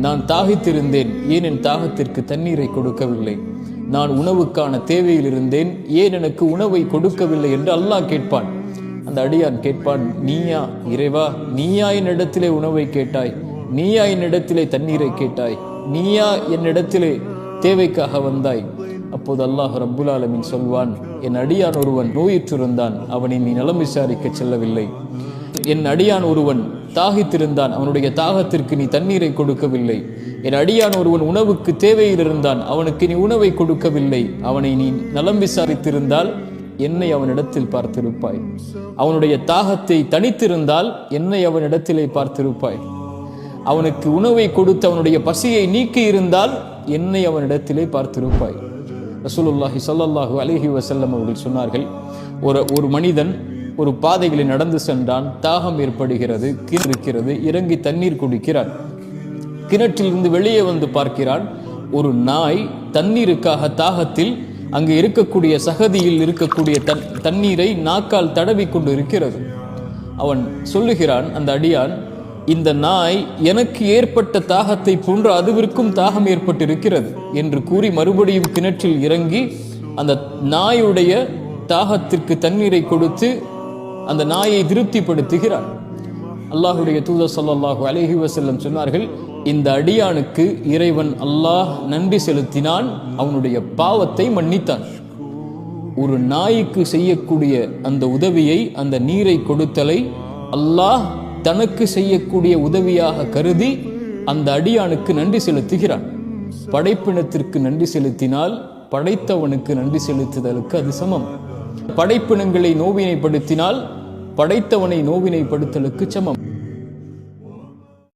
நான் தாகித்திருந்தேன், ஏன் என் தாகத்திற்கு தண்ணீரை கொடுக்கவில்லை? நான் உணவுக்கான தேவையில் இருந்தேன், ஏன் எனக்கு உணவை கொடுக்கவில்லை என்று அல்லாஹ் கேட்பான். அந்த அடியான் கேட்பான், நீயா இறைவா, நீயா என்னிடத்திலே உணவை கேட்டாய்? நீயா என்னிடத்திலே தண்ணீரை கேட்டாய்? நீயா என்னிடத்திலே தேவைக்காக வந்தாய்? அப்போது அல்லாஹ் ரப்புல் ஆலமீன் சொல்வான், என் அடியான் ஒருவன் நோயுற்றிருந்தான், அவனை நீ நலம் விசாரிக்க செல்லவில்லை. என் அடியான் ஒருவன் தாகித்திருந்தான், அவனுடைய தாகத்திற்கு நீ தண்ணீரை கொடுக்கவில்லை. என் அடியான் ஒருவன் உணவுக்கு தேவையில் இருந்தான், அவனுக்கு நீ உணவை கொடுக்கவில்லை. அவனை நீ நலம் விசாரித்திருந்தால் என்னை அவனிடத்தில் பார்த்திருப்பாய். அவனுடைய தாகத்தை தனித்திருந்தால் என்னை அவனிடத்திலே பார்த்திருப்பாய். அவனுக்கு உணவை கொடுத்து அவனுடைய பசியை நீக்கி இருந்தால் என்னை அவனிடத்திலே பார்த்திருப்பாய். ரசூலுல்லாஹி ஸல்லல்லாஹு அலைஹி வஸல்லம் அவர்கள் சொன்னார்கள், ஒரு மனிதன் ஒரு பாதைகளை நடந்து சென்றான், தாகம் ஏற்படுகிறது, இருக்கிறது, இறங்கி தண்ணீர் குடிக்கிறான். கிணற்றிலிருந்து வெளியே வந்து பார்க்கிறான், ஒரு நாய் தண்ணீருக்காக தாகத்தில் அங்கு இருக்கக்கூடிய சகதியில் இருக்கக்கூடிய தண்ணீரை நாக்கால் தடவி கொண்டு இருக்கிறது. அவன் சொல்லுகிறான், அந்த அடியான், இந்த நாய் எனக்கு ஏற்பட்ட தாகத்தை போன்று அதுவிற்கும் தாகம் ஏற்பட்டிருக்கிறது என்று கூறி மறுபடியும் கிணற்றில் இறங்கி அந்த நாயுடைய தாகத்திற்கு தண்ணீரை கொடுத்து அந்த நாயை திருப்திப்படுத்துகிறான். அல்லாஹுடைய தூதர் ஸல்லல்லாஹு அலைஹி வஸல்லம் சொன்னார்கள், இந்த அடியானுக்கு இறைவன் அல்லாஹ் நன்றி செலுத்தினான், அவனுடைய பாவத்தை மன்னித்தான். ஒரு நாய்க்கு செய்யக்கூடிய அந்த உதவியை, அந்த நீரை கொடுத்தலை அல்லாஹ் தனக்கு செய்யக்கூடிய உதவியாக கருதி அந்த அடியானுக்கு நன்றி செலுத்துகிறான். படைப்பினத்திற்கு நன்றி செலுத்தினால் படைத்தவனுக்கு நன்றி செலுத்துதலுக்கு அது சமம். படைப்பினங்களை நோவினைப்படுத்தினால் படைத்தவனை நோவினைப்படுத்தலுக்கு சமம்.